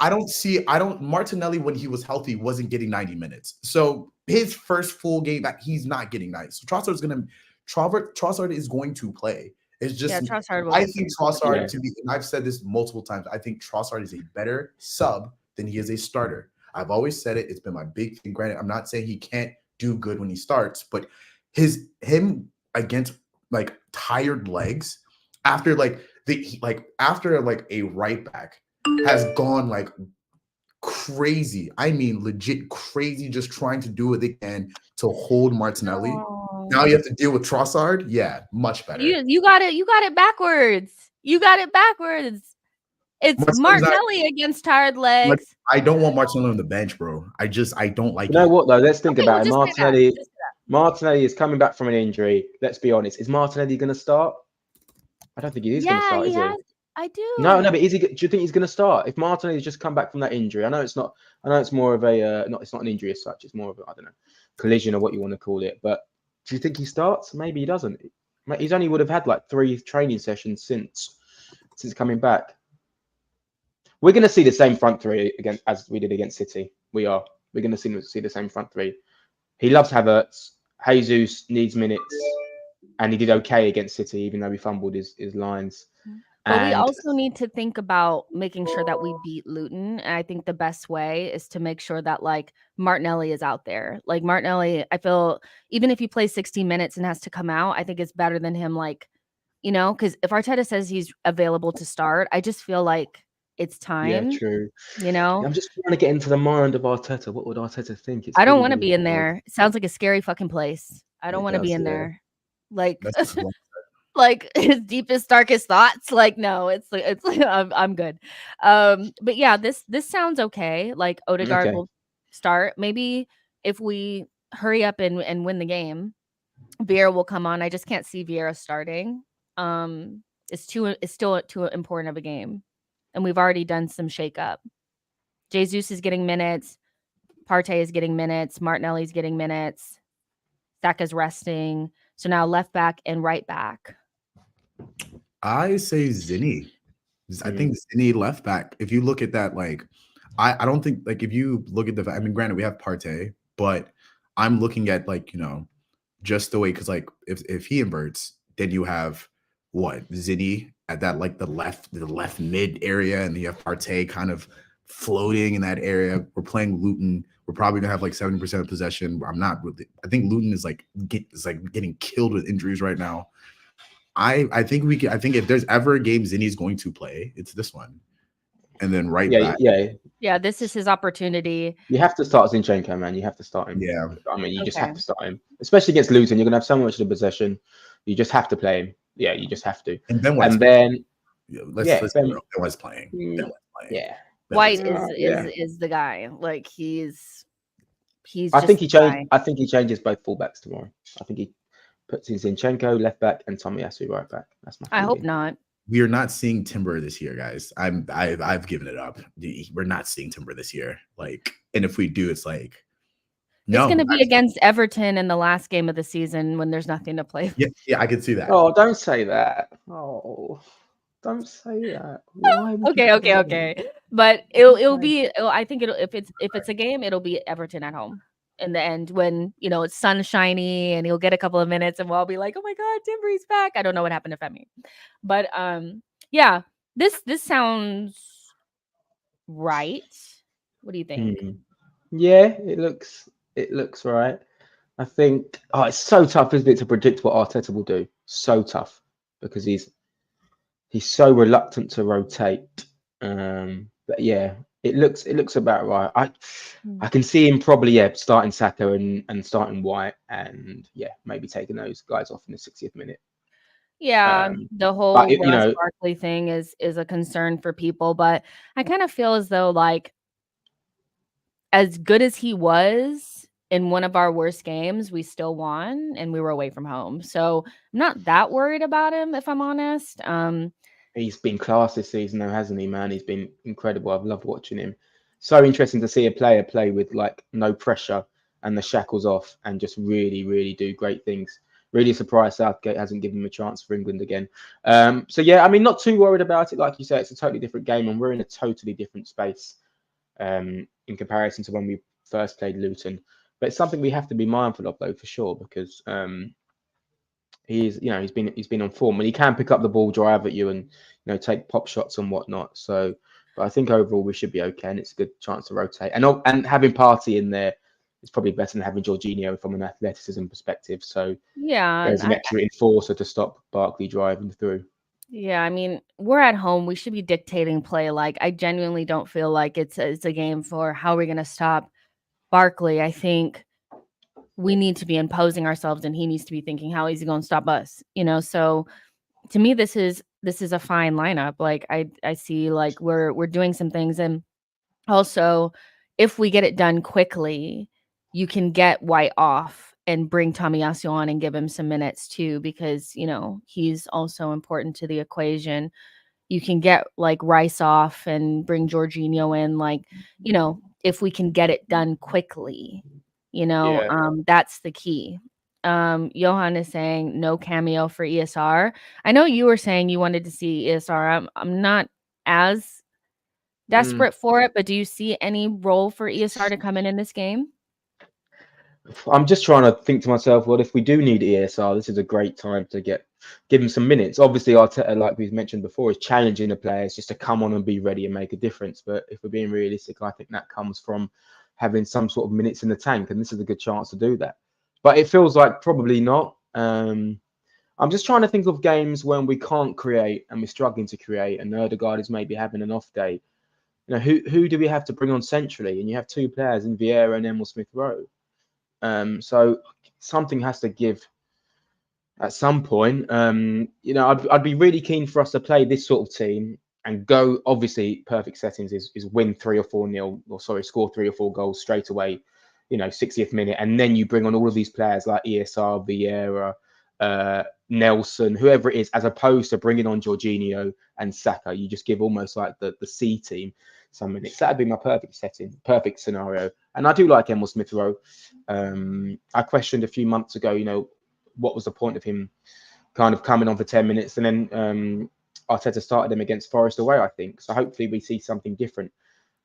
I don't see Martinelli when he was healthy wasn't getting 90 minutes. So his first full game back, he's not getting 90. So Trossard is going to play. It's just I think Trossard to be, and I've said this multiple times, I think Trossard is a better sub than he is a starter. I've always said it. It's been my big thing. Granted, I'm not saying he can't do good when he starts, but him against like tired legs after after a right back has gone like crazy. I mean, legit crazy, just trying to do what they can to hold Martinelli. Oh. Now you have to deal with Trossard. Yeah, much better. You got it backwards. You got it backwards. It's Martinelli against tired legs. I don't want Martinelli on the bench, bro. I don't like it. You know what though? Let's think about it. Martinelli is coming back from an injury. Let's be honest. Is Martinelli going to start? I don't think he is going to start. Is he? I do. No, but do you think he's going to start? If Martinelli's just come back from that injury, I know it's more of a it's not an injury as such. It's more of a, I don't know, collision or what you want to call it. But do you think he starts? Maybe he doesn't. He's only would have had like 3 training sessions since coming back. We're going to see the same front three again as we did against City. We're going to see the same front three. He loves Havertz. Jesus needs minutes, and he did okay against City, even though he fumbled his lines. But we also need to think about making sure that we beat Luton. And I think the best way is to make sure that like Martinelli is out there. Like Martinelli, I feel even if he plays 60 minutes and has to come out, I think it's better than him because if Arteta says he's available to start, I just feel like it's time. Yeah, true. I'm just trying to get into the mind of Arteta. What would Arteta think? I don't want to be in there. It sounds like a scary fucking place. I don't want to be in there. Like like his deepest, darkest thoughts. Like, no, it's like I'm good. But yeah, this sounds okay. Like Odegaard will start. Maybe if we hurry up and win the game, Vieira will come on. I just can't see Vieira starting. It's still too important of a game. And we've already done some shakeup. Jesus is getting minutes. Partey is getting minutes. Martinelli's getting minutes. Saka's resting. So now left back and right back. I say Zinni. I think Zinni left back. If you look at that, like, I don't think, like, if you look at I mean, granted, we have Partey, but I'm looking at, like, just the way, because, like, if he inverts, then you have Zinni at that, like, the left mid area, and you have Partey kind of floating in that area. We're playing Luton. We're probably gonna have like 70% of possession. I think Luton is getting killed with injuries right now. I think if there's ever a game Zinni's going to play, it's this one. And then back. Yeah, this is his opportunity. You have to start Zinchenko, man. You have to start him. Yeah. I mean, you just have to start him. Especially against Luton. You're gonna have so much of the possession. You just have to play him. Yeah, you just have to. And then White's playing. Yeah. White is the guy. Like he's I think he changes both fullbacks tomorrow. I think he puts in Zinchenko left back and Tomiyasu right back. That's my I hope not. We are not seeing Timber this year, guys. I've given it up. We're not seeing Timber this year. Like, and if we do, it's like no. It's going to be against Everton in the last game of the season when there's nothing to play. Yeah, I can see that. Oh, don't say that. Oh, don't say that. Okay. But it'll be. I think if it's a game, it'll be Everton at home in the end when it's sunshiny and he'll get a couple of minutes and we'll all be like, oh my God, Timber's back. I don't know what happened to Femi, but yeah, this sounds right. What do you think? Yeah, it looks right. I think it's so tough, isn't it, to predict what Arteta will do? So tough because he's so reluctant to rotate. But yeah, It looks about right. I can see him probably starting Saka and starting White, and maybe taking those guys off in the 60th minute. Yeah, the whole but Ross Barkley thing is a concern for people, but I kind of feel as though, like, as good as he was in one of our worst games, we still won and we were away from home. So I'm not that worried about him, if I'm honest. He's been class this season, though, hasn't he, man? He's been incredible. I've loved watching him. So interesting to see a player play with like no pressure and the shackles off and just really, really do great things. Really surprised Southgate hasn't given him a chance for England again. So yeah, I mean, not too worried about it. Like you say, it's a totally different game and we're in a totally different space in comparison to when we first played Luton. But it's something we have to be mindful of, though, for sure, because he's been on form and he can pick up the ball, drive at you, and take pop shots and whatnot. So, but I think overall we should be okay, and it's a good chance to rotate. And having Partey in there is probably better than having Jorginho from an athleticism perspective. So yeah, there's an extra enforcer to stop Barkley driving through. Yeah, I mean, we're at home. We should be dictating play. Like, I genuinely don't feel like it's a game for how are we going to stop Barkley. I think we need to be imposing ourselves, and he needs to be thinking, how is he going to stop us? So to me, this is a fine lineup. Like, I see, like, we're doing some things, and also if we get it done quickly, you can get White off and bring Tomiyasu on and give him some minutes too, because he's also important to the equation. You can get like Rice off and bring Jorginho in, like, if we can get it done quickly, that's the key. Johan is saying no cameo for ESR. I know you were saying you wanted to see ESR. I'm not as desperate for it, but do you see any role for ESR to come in this game? I'm just trying to think to myself, well, if we do need ESR, this is a great time to give him some minutes. Obviously, Arteta, like we've mentioned before, is challenging the players just to come on and be ready and make a difference. But if we're being realistic, I think that comes from having some sort of minutes in the tank, and this is a good chance to do that. But it feels like probably not. I'm just trying to think of games when we can't create and we're struggling to create, and Erdegaard is maybe having an off day. Who do we have to bring on centrally? And you have two players in Vieira and Emil Smith-Rowe. So something has to give at some point. I'd be really keen for us to play this sort of team and go. Obviously, perfect settings is win 3 or 4-0, score 3 or 4 goals straight away. 60th minute, and then you bring on all of these players like ESR, Vieira, Nelson, whoever it is, as opposed to bringing on Jorginho and Saka. You just give almost like the C team some minutes. That'd be my perfect scenario. And I do like Emil Smith-Rowe. I questioned a few months ago, what was the point of him kind of coming on for 10 minutes, and then Arteta started him against Forest away, I think. So hopefully we see something different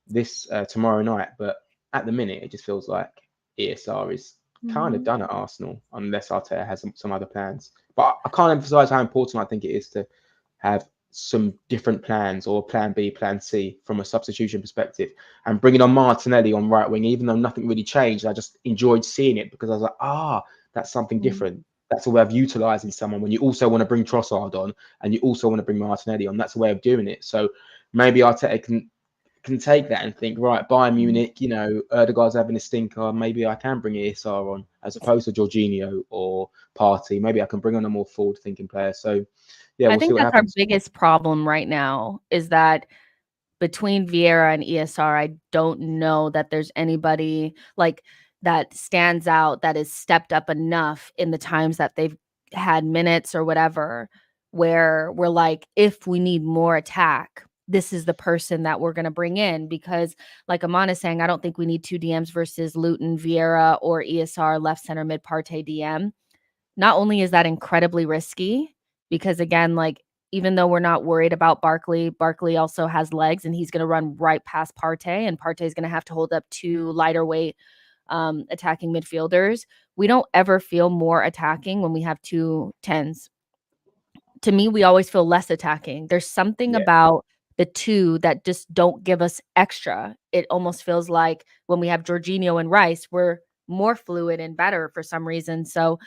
this tomorrow night. But at the minute, it just feels like ESR is kind of done at Arsenal, unless Arteta has some other plans. But I can't emphasize how important I think it is to have some different plans, or plan B, plan C, from a substitution perspective. And bringing on Martinelli on right wing, even though nothing really changed, I just enjoyed seeing it because I was like, that's something different. That's a way of utilising someone when you also want to bring Trossard on and you also want to bring Martinelli on. That's a way of doing it. So maybe Arteta can take that and think, right, Bayern Munich, Erdegaard's having a stinker. Maybe I can bring ESR on as opposed to Jorginho or Partey. Maybe I can bring on a more forward-thinking player. So, yeah, I think that's our biggest problem right now, is that between Vieira and ESR, I don't know that there's anybody like that stands out that is stepped up enough in the times that they've had minutes or whatever, where we're like, if we need more attack, this is the person that we're going to bring in. Because like Aman is saying, I don't think we need 2 DMs versus Luton, Vieira, or ESR, left center, mid, Partey, DM. Not only is that incredibly risky, because again, like, even though we're not worried about Barkley also has legs and he's going to run right past Partey, and Partey is going to have to hold up 2 lighter weight attacking midfielders. We don't ever feel more attacking when we have 2 10s. To me, we always feel less attacking. There's something about the 2 that just don't give us extra. It almost feels like when we have Jorginho and Rice, we're more fluid and better for some reason. So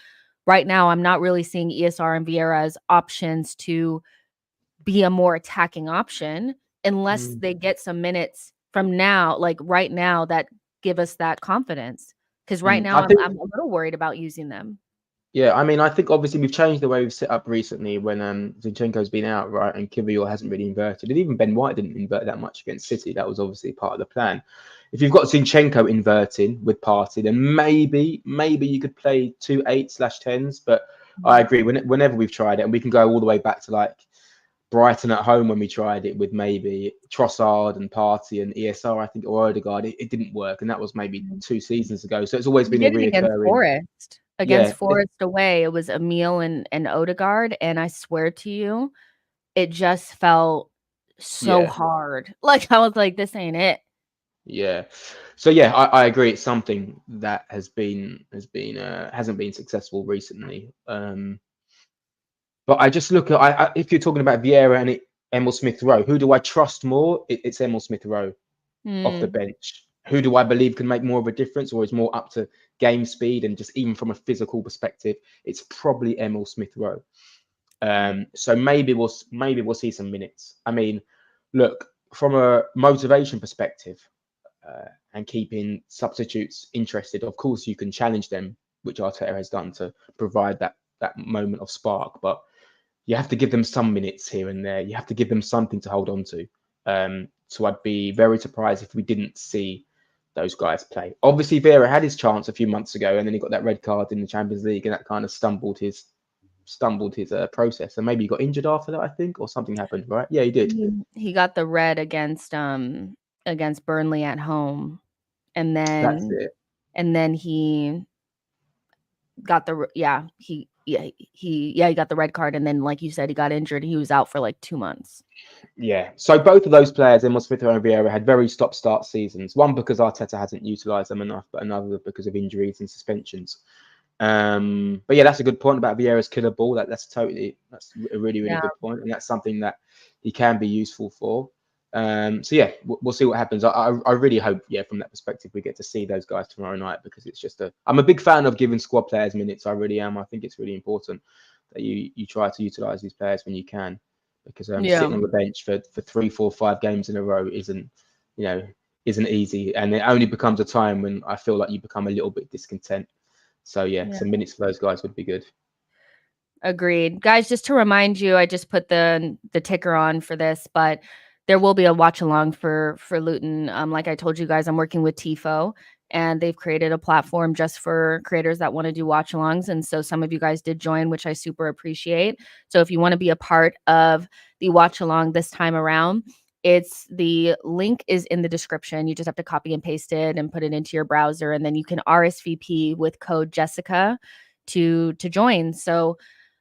right now, I'm not really seeing ESR and Vieira as options to be a more attacking option unless they get some minutes from now, like right now, that give us that confidence? Because right now I'm a little worried about using them. Yeah, I mean, I think obviously we've changed the way we've set up recently when Zinchenko's been out, right, and Kiwior hasn't really inverted. And even Ben White didn't invert that much against City. That was obviously part of the plan. If you've got Zinchenko inverting with Partey, then maybe you could play 2 8/10s. But I agree, whenever we've tried it, and we can go all the way back to like Brighton at home when we tried it with maybe Trossard and Partey and ESR, I think, or Odegaard, it didn't work. And that was maybe 2 seasons ago. So it's always been a reoccurring. Against Forest away, it was Emile and Odegaard, and I swear to you, it just felt so hard. Like I was like, this ain't it. Yeah. So yeah, I agree. It's something that hasn't been successful recently. But I just look at if you're talking about Vieira and Emile Smith Rowe, who do I trust more? It's Emile Smith Rowe off the bench. Who do I believe can make more of a difference, or is more up to game speed and just even from a physical perspective? It's probably Emile Smith Rowe. So maybe we'll see some minutes. I mean, look, from a motivation perspective and keeping substitutes interested, of course you can challenge them, which Arteta has done to provide that moment of spark. But you have to give them some minutes here and there. You have to give them something to hold on to. So I'd be very surprised if we didn't see those guys play. Obviously, Vieira had his chance a few months ago, and then he got that red card in the Champions League, and that kind of stumbled his process. And maybe he got injured after that, I think, or something happened, right? Yeah, he did. He got the red against Burnley at home, and then that's it. And then he got he got the red card, and then like you said, he got injured. He was out for like 2 months. Yeah. So both of those players, Emile Smith and Vieira, had very stop-start seasons. One because Arteta hasn't utilised them enough, but another because of injuries and suspensions. But yeah, that's a good point about Vieira's killer ball. That's a really good point, and that's something that he can be useful for. So yeah, we'll see what happens. I really hope, from that perspective, we get to see those guys tomorrow night, because it's just I'm a big fan of giving squad players minutes. I really am. I think it's really important that you try to utilise these players when you can, because sitting on the bench for 3, 4, 5 games in a row isn't easy, and it only becomes a time when I feel like you become a little bit discontent. So some minutes for those guys would be good. Agreed. Guys, just to remind you, I just put the ticker on for this, but there will be a watch along for Luton. Like I told you guys, I'm working with Tifo, and they've created a platform just for creators that want to do watch alongs. And so some of you guys did join, which I super appreciate. So if you want to be a part of the watch along this time around, the link is in the description. You just have to copy and paste it and put it into your browser, and then you can RSVP with code Jessica to join. So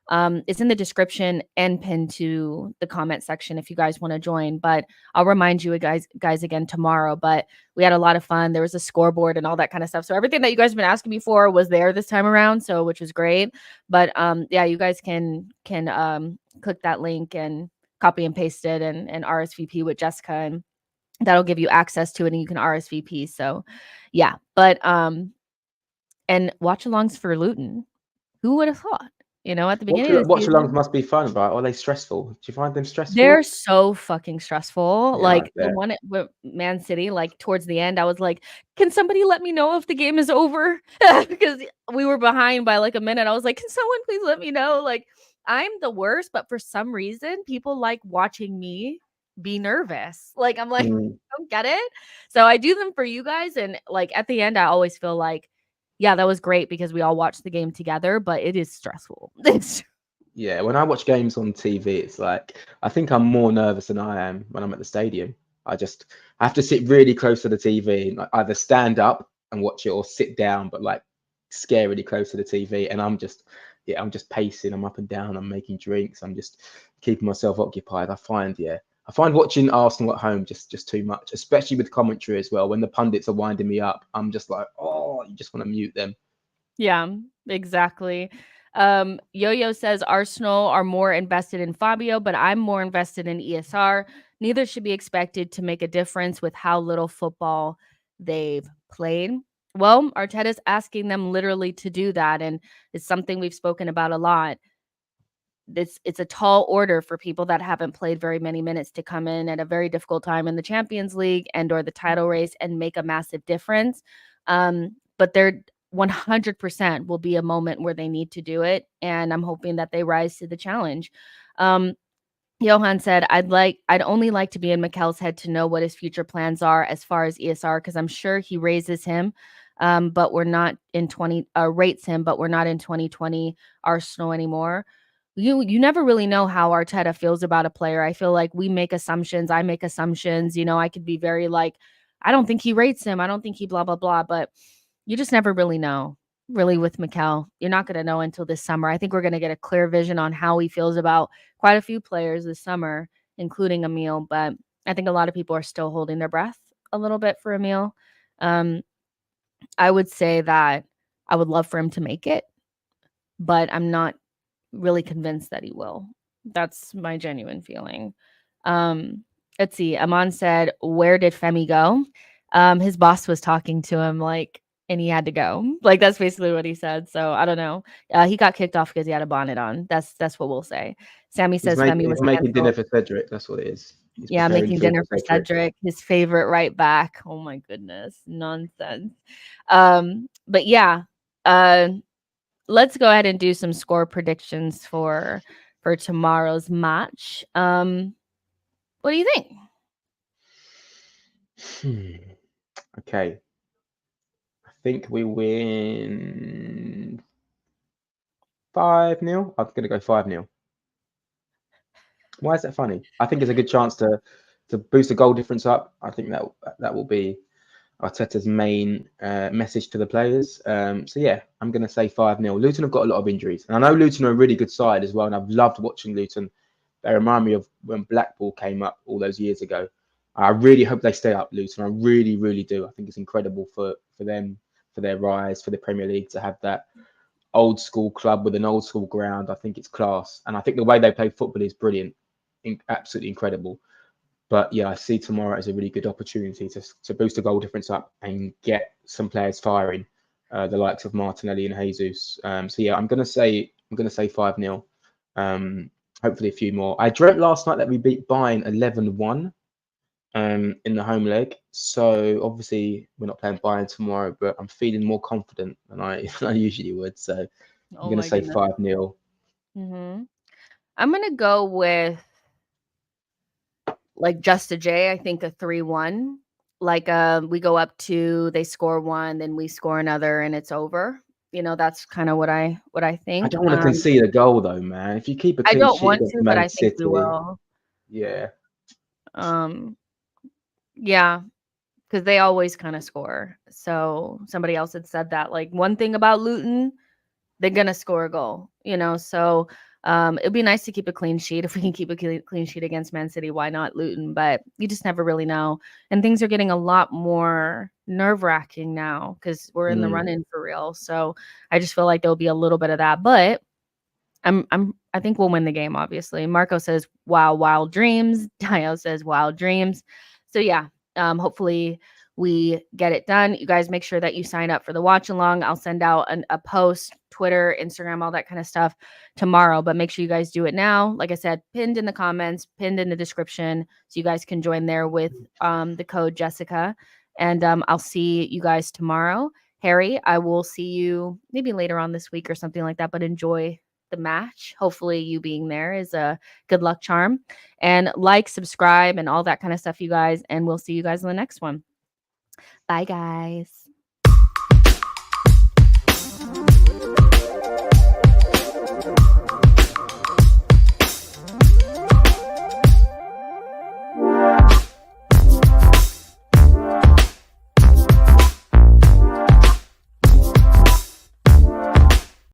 it's in the description and pinned to the comment section if you guys want to join. But I'll remind you guys again tomorrow. But we had a lot of fun. There was a scoreboard and all that kind of stuff. So everything that you guys have been asking me for was there this time around, so which was great. But you guys can click that link and copy and paste it and RSVP with Jessica, and that'll give you access to it, and you can RSVP. So yeah, but and watch alongs for Luton. Who would have thought? At the beginning of the season, watch-alongs must be fun, right? Or are they stressful? Do you find them stressful? They're so fucking stressful. Like the one at Man City, like towards the end, I was like, can somebody let me know if the game is over? Because we were behind by like a minute. I was like, can someone please let me know? Like, I'm the worst, but for some reason, people like watching me be nervous. Like, I'm like, I don't get it. So I do them for you guys. And like at the end, I always feel like, yeah, that was great because we all watched the game together, but it is stressful. Yeah, when I watch games on TV, it's like I think I'm more nervous than I am when I'm at the stadium. I have to sit really close to the TV and like either stand up and watch it or sit down, but like scarily close to the TV. And I'm just pacing. I'm up and down. I'm making drinks. I'm just keeping myself occupied. I find watching Arsenal at home just too much, especially with commentary as well. When the pundits are winding me up, I'm just like, oh, you just want to mute them. Yeah, exactly. Yo-Yo says Arsenal are more invested in Fabio, but I'm more invested in ESR. Neither should be expected to make a difference with how little football they've played. Well, Arteta's asking them literally to do that, and it's something we've spoken about a lot. it's a tall order for people that haven't played very many minutes to come in at a very difficult time in the Champions League and or the title race and make a massive difference. But there 100% will be a moment where they need to do it, and I'm hoping that they rise to the challenge. Johan said, I'd only like to be in Mikel's head to know what his future plans are as far as ESR, because I'm sure he raises him, but we're not in rates him, but we're not in 2020 Arsenal anymore. You never really know how Arteta feels about a player. I feel like we make assumptions. I make assumptions. I could be very like, I don't think he rates him. I don't think he blah, blah, blah. But you just never really know. Really, with Mikel, you're not going to know until this summer. I think we're going to get a clear vision on how he feels about quite a few players this summer, including Emil. But I think a lot of people are still holding their breath a little bit for Emil. I would say that I would love for him to make it, but I'm not really convinced that he will. That's my genuine feeling. Let's see. Aman said, where did Femi go? His boss was talking to him, and he had to go. That's basically what he said. So I don't know. He got kicked off because he had a bonnet on. That's what we'll say. Sammy says Femi was making dinner for Cedric. That's what it is. He's making dinner for Cedric, his favorite right back. Oh my goodness, nonsense. But yeah, let's go ahead and do some score predictions for tomorrow's match. What do you think? Okay. I think we win 5-0. I'm going to go 5-0. Why is that funny? I think it's a good chance to boost the goal difference up. I think that will be Arteta's main message to the players. So yeah, I'm going to say 5-0. Luton have got a lot of injuries, and I know Luton are a really good side as well, and I've loved watching Luton. They remind me of when Blackpool came up all those years ago. I really hope they stay up, Luton. I really, really do. I think it's incredible for them, for their rise, for the Premier League to have that old school club with an old school ground. I think it's class, and I think the way they play football is brilliant, absolutely incredible. But yeah, I see tomorrow as a really good opportunity to boost the goal difference up and get some players firing, the likes of Martinelli and Jesus. So yeah, I'm gonna say 5-0. Hopefully a few more. I dreamt last night that we beat Bayern 11-1 in the home leg. So obviously we're not playing Bayern tomorrow, but I'm feeling more confident than I usually would. So I'm gonna say 5-0. I'm gonna go with just a J. I think a 3-1. We go up 2, they score 1, then we score another, and it's over. That's kind of what I think. I don't want to concede a goal though, man. If you keep a clean sheet, I don't want to, but I think we will. Yeah. Yeah, because they always kind of score. So somebody else had said that, one thing about Luton, they're gonna score a goal. So it'd be nice to keep a clean sheet. If we can keep a clean sheet against Man City, why not Luton? But you just never really know. And things are getting a lot more nerve-wracking now because we're in the run-in for real. So I just feel like there'll be a little bit of that. But I think we'll win the game, obviously. Marco says, wow, wild dreams. Dio says, wild dreams. So yeah, hopefully we get it done. You guys make sure that you sign up for the watch along. I'll send out a post, Twitter, Instagram, all that kind of stuff tomorrow, but make sure you guys do it now. Like I said, pinned in the comments, pinned in the description, so you guys can join there with the code Jessica. And I'll see you guys tomorrow. Harry, I will see you maybe later on this week or something like that, but enjoy the match. Hopefully you being there is a good luck charm. And subscribe, and all that kind of stuff, you guys. And we'll see you guys in the next one. Bye, guys.